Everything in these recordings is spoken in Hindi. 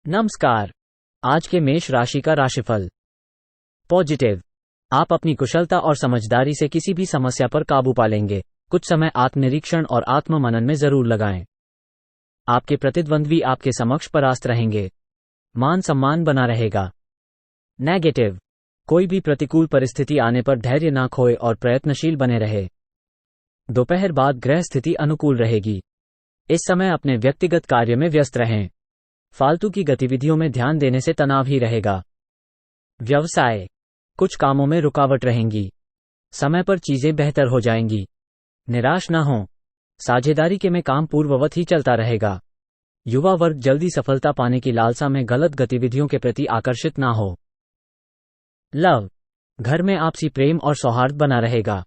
नमस्कार। आज के मेष राशि का राशिफल। पॉजिटिव। आप अपनी कुशलता और समझदारी से किसी भी समस्या पर काबू पा लेंगे। कुछ समय आत्मनिरीक्षण और आत्ममनन में जरूर लगाएं। आपके प्रतिद्वंद्वी आपके समक्ष परास्त रहेंगे। मान सम्मान बना रहेगा। नेगेटिव। कोई भी प्रतिकूल परिस्थिति आने पर धैर्य ना खोए और प्रयत्नशील बने रहे। दोपहर बाद ग्रह स्थिति अनुकूल रहेगी। इस समय अपने व्यक्तिगत कार्य में व्यस्त रहें। फालतू की गतिविधियों में ध्यान देने से तनाव ही रहेगा। व्यवसाय। कुछ कामों में रुकावट रहेंगी। समय पर चीजें बेहतर हो जाएंगी। निराश न हों। साझेदारी के में काम पूर्ववत ही चलता रहेगा। युवा वर्ग जल्दी सफलता पाने की लालसा में गलत गतिविधियों के प्रति आकर्षित ना हो। लव। घर में आपसी प्रेम और सौहार्द बना रहेगा।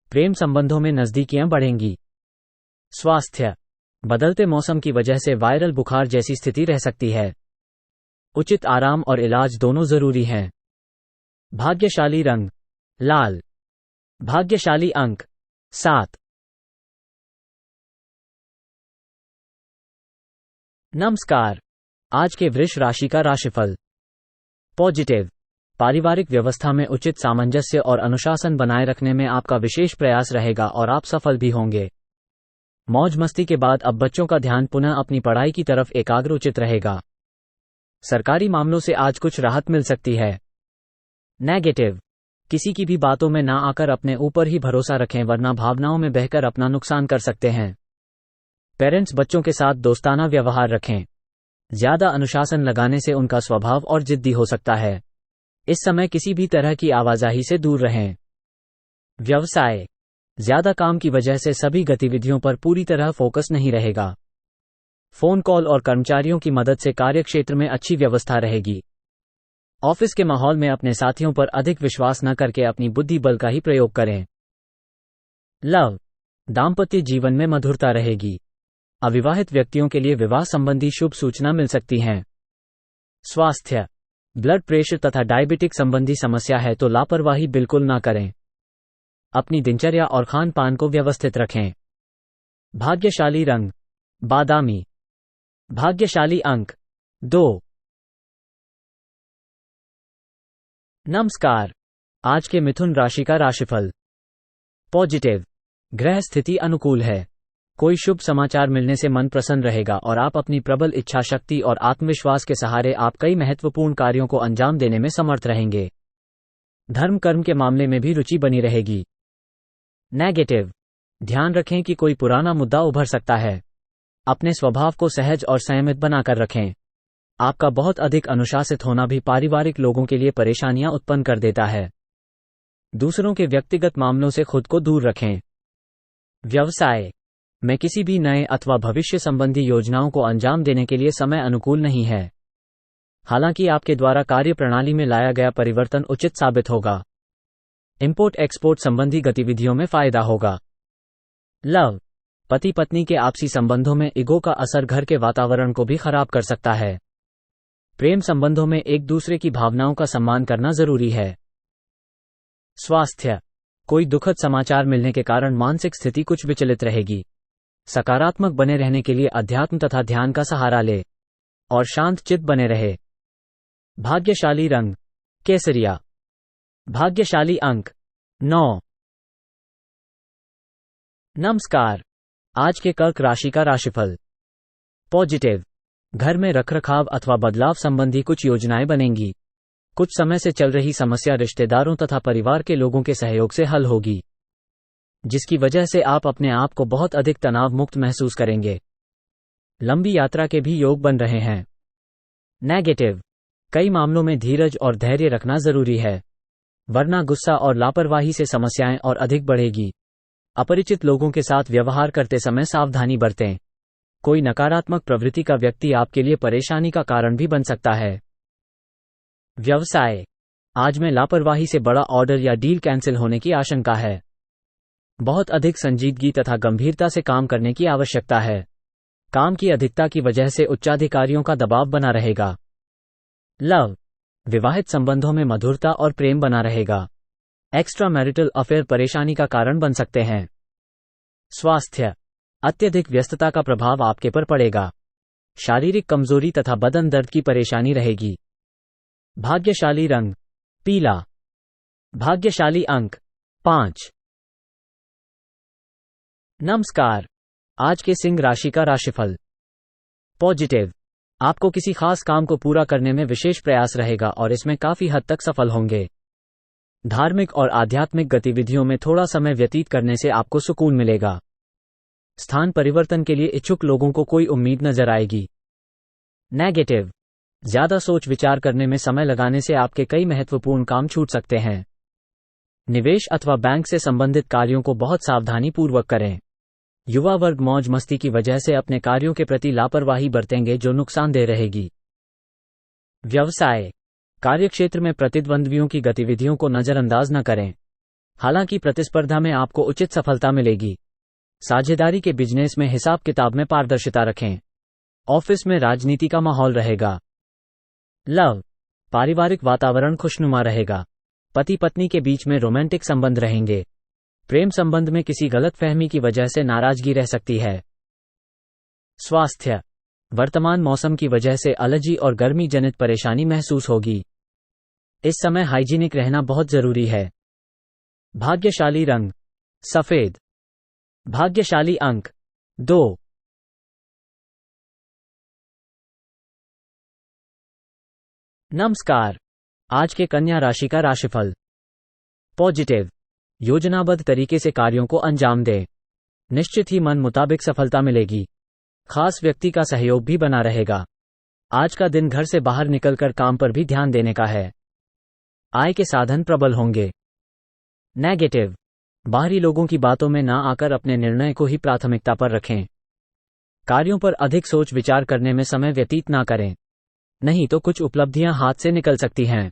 प्रेम संबंधों में नजदीकियां बढ़ेंगी। स्वास्थ्य। बदलते मौसम की वजह से वायरल बुखार जैसी स्थिति रह सकती है। उचित आराम और इलाज दोनों जरूरी हैं। भाग्यशाली रंग लाल। भाग्यशाली अंक 7। नमस्कार। आज के वृष राशि का राशिफल। पॉजिटिव। पारिवारिक व्यवस्था में उचित सामंजस्य और अनुशासन बनाए रखने में आपका विशेष प्रयास रहेगा और आप सफल भी होंगे। मौज मस्ती के बाद अब बच्चों का ध्यान पुनः अपनी पढ़ाई की तरफ एकाग्रोचित रहेगा। सरकारी मामलों से आज कुछ राहत मिल सकती है। नेगेटिव। किसी की भी बातों में ना आकर अपने ऊपर ही भरोसा रखें, वरना भावनाओं में बहकर अपना नुकसान कर सकते हैं। पेरेंट्स बच्चों के साथ दोस्ताना व्यवहार रखें। ज्यादा अनुशासन लगाने से उनका स्वभाव और जिद्दी हो सकता है। इस समय किसी भी तरह की आवाजाही से दूर रहें। व्यवसाय। ज्यादा काम की वजह से सभी गतिविधियों पर पूरी तरह फोकस नहीं रहेगा। फोन कॉल और कर्मचारियों की मदद से कार्यक्षेत्र में अच्छी व्यवस्था रहेगी। ऑफिस के माहौल में अपने साथियों पर अधिक विश्वास न करके अपनी बुद्धि बल का ही प्रयोग करें। लव। दाम्पत्य जीवन में मधुरता रहेगी। अविवाहित व्यक्तियों के लिए विवाह संबंधी शुभ सूचना मिल सकती हैं। स्वास्थ्य। ब्लड प्रेशर तथा डायबिटिक संबंधी समस्या है तो लापरवाही बिल्कुल ना करें। अपनी दिनचर्या और खान पान को व्यवस्थित रखें। भाग्यशाली रंग बादामी। भाग्यशाली अंक 2। नमस्कार। आज के मिथुन राशि का राशिफल। पॉजिटिव। ग्रह स्थिति अनुकूल है। कोई शुभ समाचार मिलने से मन प्रसन्न रहेगा और आप अपनी प्रबल इच्छा शक्ति और आत्मविश्वास के सहारे आप कई महत्वपूर्ण कार्यों को अंजाम देने में समर्थ रहेंगे। धर्म कर्म के मामले में भी रुचि बनी रहेगी। नेगेटिव। ध्यान रखें कि कोई पुराना मुद्दा उभर सकता है। अपने स्वभाव को सहज और संयमित बनाकर रखें। आपका बहुत अधिक अनुशासित होना भी पारिवारिक लोगों के लिए परेशानियां उत्पन्न कर देता है। दूसरों के व्यक्तिगत मामलों से खुद को दूर रखें। व्यवसाय में किसी भी नए अथवा भविष्य संबंधी योजनाओं को अंजाम देने के लिए समय अनुकूल नहीं है। हालांकि आपके द्वारा कार्य प्रणाली में लाया गया परिवर्तन उचित साबित होगा। इंपोर्ट एक्सपोर्ट संबंधी गतिविधियों में फायदा होगा। लव। पति पत्नी के आपसी संबंधों में ईगो का असर घर के वातावरण को भी खराब कर सकता है। प्रेम संबंधों में एक दूसरे की भावनाओं का सम्मान करना जरूरी है। स्वास्थ्य। कोई दुखद समाचार मिलने के कारण मानसिक स्थिति कुछ विचलित रहेगी। सकारात्मक बने रहने के लिए अध्यात्म तथा ध्यान का सहारा ले और शांत चित्त बने रहे। भाग्यशाली रंग केसरिया। भाग्यशाली अंक 9। नमस्कार। आज के कर्क राशि का राशिफल। पॉजिटिव। घर में रखरखाव अथवा बदलाव संबंधी कुछ योजनाएं बनेंगी। कुछ समय से चल रही समस्या रिश्तेदारों तथा परिवार के लोगों के सहयोग से हल होगी, जिसकी वजह से आप अपने आप को बहुत अधिक तनाव मुक्त महसूस करेंगे। लंबी यात्रा के भी योग बन रहे हैं। नेगेटिव। कई मामलों में धीरज और धैर्य रखना जरूरी है, वरना गुस्सा और लापरवाही से समस्याएं और अधिक बढ़ेगी। अपरिचित लोगों के साथ व्यवहार करते समय सावधानी बरतें। कोई नकारात्मक प्रवृत्ति का व्यक्ति आपके लिए परेशानी का कारण भी बन सकता है। व्यवसाय। आज में लापरवाही से बड़ा ऑर्डर या डील कैंसिल होने की आशंका है। बहुत अधिक संजीदगी तथा गंभीरता से काम करने की आवश्यकता है। काम की अधिकता की वजह से उच्चाधिकारियों का दबाव बना रहेगा। लव। विवाहित संबंधों में मधुरता और प्रेम बना रहेगा। एक्स्ट्रा मैरिटल अफेयर परेशानी का कारण बन सकते हैं। स्वास्थ्य। अत्यधिक व्यस्तता का प्रभाव आपके पर पड़ेगा। शारीरिक कमजोरी तथा बदन दर्द की परेशानी रहेगी। भाग्यशाली रंग पीला। भाग्यशाली अंक 5। नमस्कार। आज के सिंह राशि का राशिफल। पॉजिटिव। आपको किसी खास काम को पूरा करने में विशेष प्रयास रहेगा और इसमें काफी हद तक सफल होंगे। धार्मिक और आध्यात्मिक गतिविधियों में थोड़ा समय व्यतीत करने से आपको सुकून मिलेगा। स्थान परिवर्तन के लिए इच्छुक लोगों को कोई उम्मीद नजर आएगी। नेगेटिव। ज्यादा सोच विचार करने में समय लगाने से आपके कई महत्वपूर्ण काम छूट सकते हैं। निवेश अथवा बैंक से संबंधित कार्यों को बहुत सावधानी पूर्वक करें। युवा वर्ग मौज मस्ती की वजह से अपने कार्यों के प्रति लापरवाही बरतेंगे जो नुकसानदेह रहेगी। व्यवसाय। कार्यक्षेत्र में प्रतिद्वंद्वियों की गतिविधियों को नजरअंदाज न करें। हालांकि प्रतिस्पर्धा में आपको उचित सफलता मिलेगी। साझेदारी के बिजनेस में हिसाब किताब में पारदर्शिता रखें। ऑफिस में राजनीति का माहौल रहेगा। लव। पारिवारिक वातावरण खुशनुमा रहेगा। पति पत्नी के बीच में रोमांटिक संबंध रहेंगे। प्रेम संबंध में किसी गलतफहमी की वजह से नाराजगी रह सकती है। स्वास्थ्य। वर्तमान मौसम की वजह से एलर्जी और गर्मी जनित परेशानी महसूस होगी। इस समय हाइजीनिक रहना बहुत जरूरी है। भाग्यशाली रंग सफेद। भाग्यशाली अंक 2। नमस्कार। आज के कन्या राशि का राशिफल। पॉजिटिव। योजनाबद्ध तरीके से कार्यों को अंजाम दें। निश्चित ही मन मुताबिक सफलता मिलेगी। खास व्यक्ति का सहयोग भी बना रहेगा। आज का दिन घर से बाहर निकलकर काम पर भी ध्यान देने का है। आय के साधन प्रबल होंगे। नेगेटिव। बाहरी लोगों की बातों में ना आकर अपने निर्णय को ही प्राथमिकता पर रखें। कार्यों पर अधिक सोच विचार करने में समय व्यतीत ना करें, नहीं तो कुछ उपलब्धियां हाथ से निकल सकती हैं।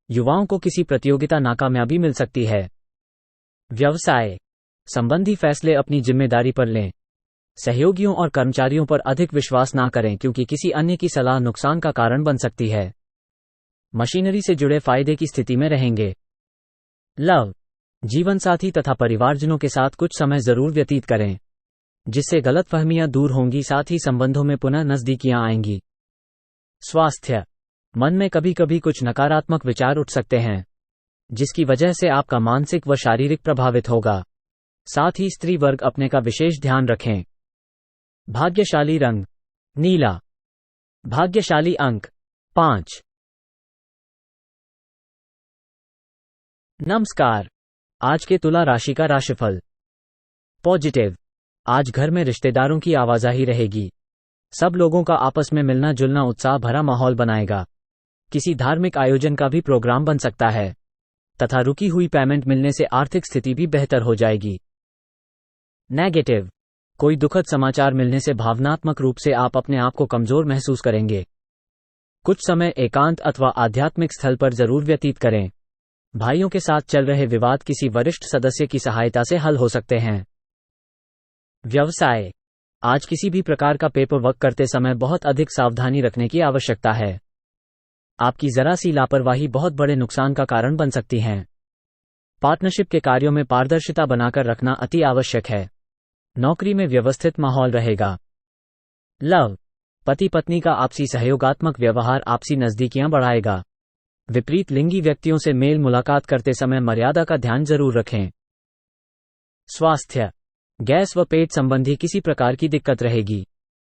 युवाओं को किसी प्रतियोगिता नाकामयाबी मिल सकती है। व्यवसाय संबंधी फैसले अपनी जिम्मेदारी पर लें। सहयोगियों और कर्मचारियों पर अधिक विश्वास ना करें क्योंकि किसी अन्य की सलाह नुकसान का कारण बन सकती है। मशीनरी से जुड़े फायदे की स्थिति में रहेंगे। लव। जीवन साथी तथा परिवारजनों के साथ कुछ समय जरूर व्यतीत करें, जिससे गलतफहमियां दूर होंगी, साथ ही संबंधों में पुनः नजदीकियां आएंगी। स्वास्थ्य। मन में कभी कभी कुछ नकारात्मक विचार उठ सकते हैं, जिसकी वजह से आपका मानसिक व शारीरिक प्रभावित होगा। साथ ही स्त्री वर्ग अपने का विशेष ध्यान रखें। भाग्यशाली रंग नीला। भाग्यशाली अंक 5। नमस्कार। आज के तुला राशि का राशिफल। पॉजिटिव। आज घर में रिश्तेदारों की आवाजाही रहेगी। सब लोगों का आपस में मिलना जुलना उत्साह भरा माहौल बनाएगा। किसी धार्मिक आयोजन का भी प्रोग्राम बन सकता है तथा रुकी हुई पेमेंट मिलने से आर्थिक स्थिति भी बेहतर हो जाएगी। नेगेटिव। कोई दुखद समाचार मिलने से भावनात्मक रूप से आप अपने आप को कमजोर महसूस करेंगे। कुछ समय एकांत अथवा आध्यात्मिक स्थल पर जरूर व्यतीत करें। भाइयों के साथ चल रहे विवाद किसी वरिष्ठ सदस्य की सहायता से हल हो सकते हैं। व्यवसाय। आज किसी भी प्रकार का पेपर वर्क करते समय बहुत अधिक सावधानी रखने की आवश्यकता है। आपकी जरा सी लापरवाही बहुत बड़े नुकसान का कारण बन सकती है। पार्टनरशिप के कार्यों में पारदर्शिता बनाकर रखना अति आवश्यक है। नौकरी में व्यवस्थित माहौल रहेगा। लव। पति पत्नी का आपसी सहयोगात्मक व्यवहार आपसी नजदीकियां बढ़ाएगा। विपरीत लिंगी व्यक्तियों से मेल मुलाकात करते समय मर्यादा का ध्यान जरूर रखें। स्वास्थ्य। गैस व पेट संबंधी किसी प्रकार की दिक्कत रहेगी।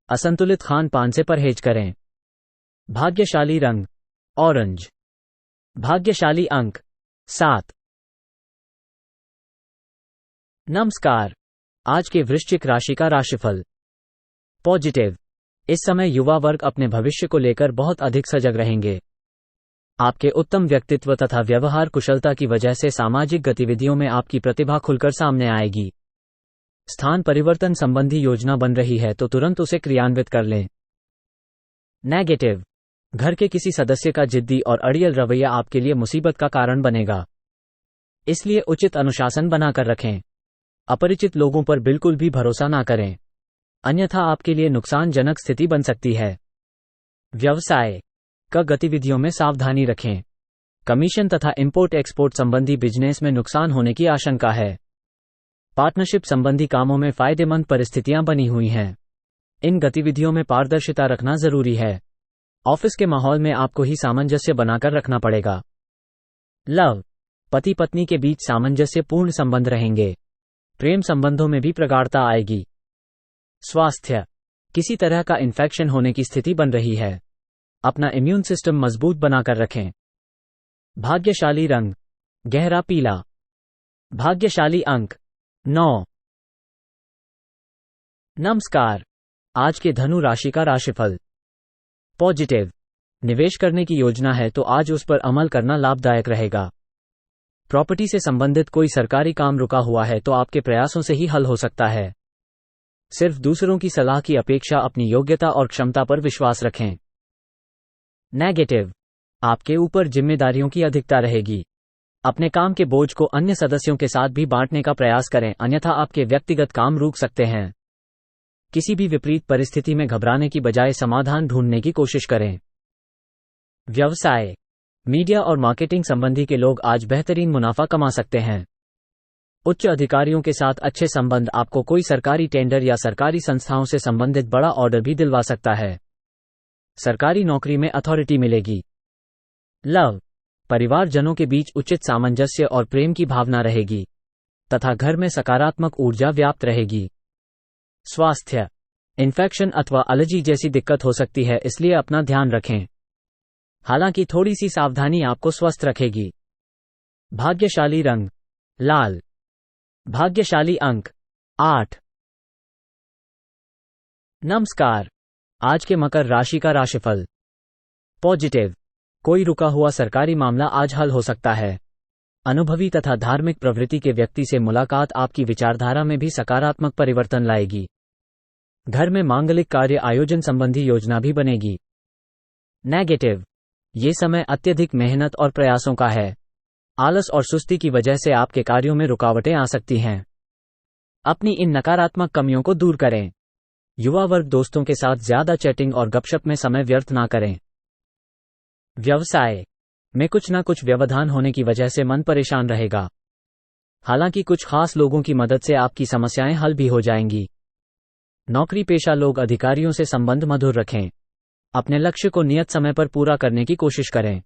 असंतुलित खान पान से परहेज करें। भाग्यशाली रंग ऑरेंज। भाग्यशाली अंक 7। नमस्कार। आज के वृश्चिक राशि का राशिफल। पॉजिटिव। इस समय युवा वर्ग अपने भविष्य को लेकर बहुत अधिक सजग रहेंगे। आपके उत्तम व्यक्तित्व तथा व्यवहार कुशलता की वजह से सामाजिक गतिविधियों में आपकी प्रतिभा खुलकर सामने आएगी। स्थान परिवर्तन संबंधी योजना बन रही है तो तुरंत उसे क्रियान्वित कर लें। नेगेटिव। घर के किसी सदस्य का जिद्दी और अड़ियल रवैया आपके लिए मुसीबत का कारण बनेगा, इसलिए उचित अनुशासन बनाकर रखें। अपरिचित लोगों पर बिल्कुल भी भरोसा ना करें, अन्यथा आपके लिए नुकसानजनक स्थिति बन सकती है। व्यवसाय का गतिविधियों में सावधानी रखें। कमीशन तथा इंपोर्ट एक्सपोर्ट संबंधी बिजनेस में नुकसान होने की आशंका है। पार्टनरशिप संबंधी कामों में फायदेमंद परिस्थितियां बनी हुई हैं। इन गतिविधियों में पारदर्शिता रखना जरूरी है। ऑफिस के माहौल में आपको ही सामंजस्य बनाकर रखना पड़ेगा। लव, पति पत्नी के बीच सामंजस्यपूर्ण संबंध रहेंगे। प्रेम संबंधों में भी प्रगाढ़ता आएगी। स्वास्थ्य, किसी तरह का इन्फेक्शन होने की स्थिति बन रही है। अपना इम्यून सिस्टम मजबूत बनाकर रखें। भाग्यशाली रंग गहरा पीला। भाग्यशाली अंक 9। नमस्कार, आज के धनु राशि का राशिफल। पॉजिटिव, निवेश करने की योजना है तो आज उस पर अमल करना लाभदायक रहेगा। प्रॉपर्टी से संबंधित कोई सरकारी काम रुका हुआ है तो आपके प्रयासों से ही हल हो सकता है। सिर्फ दूसरों की सलाह की अपेक्षा अपनी योग्यता और क्षमता पर विश्वास रखें। नेगेटिव, आपके ऊपर जिम्मेदारियों की अधिकता रहेगी। अपने काम के बोझ को अन्य सदस्यों के साथ भी बांटने का प्रयास करें, अन्यथा आपके व्यक्तिगत काम रुक सकते हैं। किसी भी विपरीत परिस्थिति में घबराने की बजाय समाधान ढूंढने की कोशिश करें। व्यवसाय, मीडिया और मार्केटिंग संबंधी के लोग आज बेहतरीन मुनाफा कमा सकते हैं। उच्च अधिकारियों के साथ अच्छे संबंध आपको कोई सरकारी टेंडर या सरकारी संस्थाओं से संबंधित बड़ा ऑर्डर भी दिलवा सकता है। सरकारी नौकरी में अथॉरिटी मिलेगी। लव, परिवारजनों के बीच उचित सामंजस्य और प्रेम की भावना रहेगी तथा घर में सकारात्मक ऊर्जा व्याप्त रहेगी। स्वास्थ्य, इन्फेक्शन अथवा एलर्जी जैसी दिक्कत हो सकती है, इसलिए अपना ध्यान रखें। हालांकि थोड़ी सी सावधानी आपको स्वस्थ रखेगी। भाग्यशाली रंग लाल। भाग्यशाली अंक 8। नमस्कार, आज के मकर राशि का राशिफल। पॉजिटिव, कोई रुका हुआ सरकारी मामला आज हल हो सकता है। अनुभवी तथा धार्मिक प्रवृत्ति के व्यक्ति से मुलाकात आपकी विचारधारा में भी सकारात्मक परिवर्तन लाएगी। घर में मांगलिक कार्य आयोजन संबंधी योजना भी बनेगी। नेगेटिव, ये समय अत्यधिक मेहनत और प्रयासों का है। आलस और सुस्ती की वजह से आपके कार्यों में रुकावटें आ सकती हैं। अपनी इन नकारात्मक कमियों को दूर करें। युवा वर्ग दोस्तों के साथ ज्यादा चैटिंग और गपशप में समय व्यर्थ ना करें। व्यवसाय में कुछ न कुछ व्यवधान होने की वजह से मन परेशान रहेगा। हालांकि कुछ खास लोगों की मदद से आपकी समस्याएं हल भी हो जाएंगी। नौकरी पेशा लोग अधिकारियों से संबंध मधुर रखें। अपने लक्ष्य को नियत समय पर पूरा करने की कोशिश करें।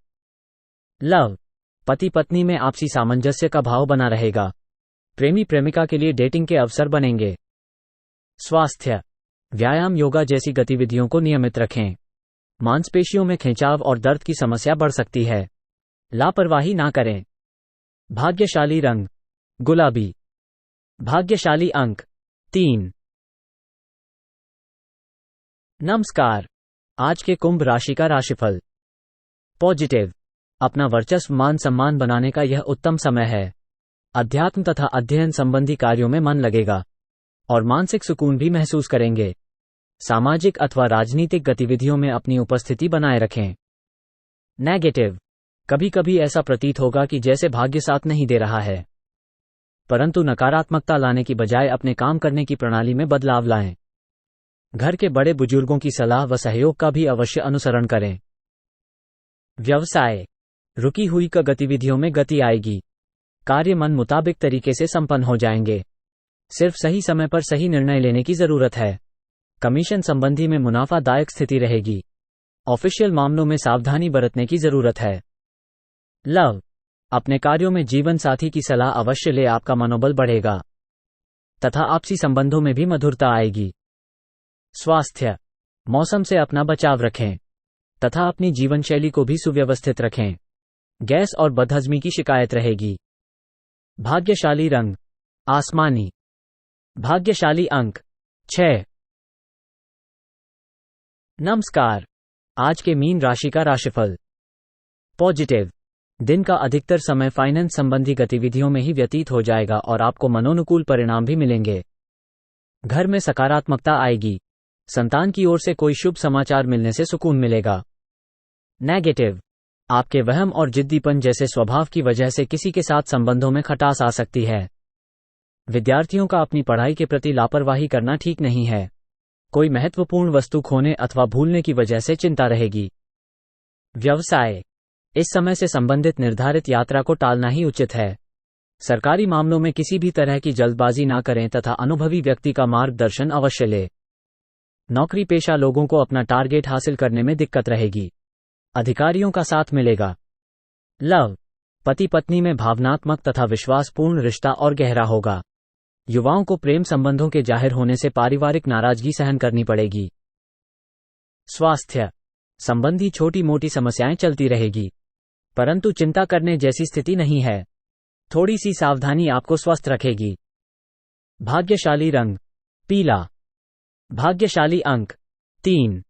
लव, पति पत्नी में आपसी सामंजस्य का भाव बना रहेगा। प्रेमी प्रेमिका के लिए डेटिंग के अवसर बनेंगे। स्वास्थ्य, व्यायाम योगा जैसी गतिविधियों को नियमित रखें। मांसपेशियों में खिंचाव और दर्द की समस्या बढ़ सकती है, लापरवाही ना करें। भाग्यशाली रंग गुलाबी। भाग्यशाली अंक 3। नमस्कार, आज के कुंभ राशि का राशिफल। पॉजिटिव, अपना वर्चस्व मान सम्मान बनाने का यह उत्तम समय है। अध्यात्म तथा अध्ययन संबंधी कार्यों में मन लगेगा और मानसिक सुकून भी महसूस करेंगे। सामाजिक अथवा राजनीतिक गतिविधियों में अपनी उपस्थिति बनाए रखें। नेगेटिव, कभी कभी ऐसा प्रतीत होगा कि जैसे भाग्य साथ नहीं दे रहा है, परंतु नकारात्मकता लाने की बजाय अपने काम करने की प्रणाली में बदलाव लाएं। घर के बड़े बुजुर्गों की सलाह व सहयोग का भी अवश्य अनुसरण करें। व्यवसाय, रुकी हुई गतिविधियों में गति आएगी। कार्य मन मुताबिक तरीके से संपन्न हो जाएंगे। सिर्फ सही समय पर सही निर्णय लेने की जरूरत है। कमीशन संबंधी में मुनाफादायक स्थिति रहेगी। ऑफिशियल मामलों में सावधानी बरतने की जरूरत है। लव, अपने कार्यों में जीवन साथी की सलाह अवश्य ले, आपका मनोबल बढ़ेगा तथा आपसी संबंधों में भी मधुरता आएगी। स्वास्थ्य, मौसम से अपना बचाव रखें तथा अपनी जीवन शैली को भी सुव्यवस्थित रखें। गैस और बदहजमी की शिकायत रहेगी। भाग्यशाली रंग आसमानी। भाग्यशाली अंक 6। नमस्कार, आज के मीन राशि का राशिफल। पॉजिटिव, दिन का अधिकतर समय फाइनेंस संबंधी गतिविधियों में ही व्यतीत हो जाएगा और आपको मनोनुकूल परिणाम भी मिलेंगे। घर में सकारात्मकता आएगी। संतान की ओर से कोई शुभ समाचार मिलने से सुकून मिलेगा। नेगेटिव, आपके वहम और जिद्दीपन जैसे स्वभाव की वजह से किसी के साथ संबंधों में खटास आ सकती है। विद्यार्थियों का अपनी पढ़ाई के प्रति लापरवाही करना ठीक नहीं है। कोई महत्वपूर्ण वस्तु खोने अथवा भूलने की वजह से चिंता रहेगी। व्यवसाय, इस समय से संबंधित निर्धारित यात्रा को टालना ही उचित है। सरकारी मामलों में किसी भी तरह की जल्दबाजी ना करें तथा अनुभवी व्यक्ति का मार्गदर्शन अवश्य लें। नौकरी पेशा लोगों को अपना टारगेट हासिल करने में दिक्कत रहेगी। अधिकारियों का साथ मिलेगा। लव, पति पत्नी में भावनात्मक तथा विश्वासपूर्ण रिश्ता और गहरा होगा। युवाओं को प्रेम संबंधों के जाहिर होने से पारिवारिक नाराजगी सहन करनी पड़ेगी। स्वास्थ्य संबंधी छोटी मोटी समस्याएं चलती रहेगी, परंतु चिंता करने जैसी स्थिति नहीं है। थोड़ी सी सावधानी आपको स्वस्थ रखेगी। भाग्यशाली रंग पीला। भाग्यशाली अंक 3।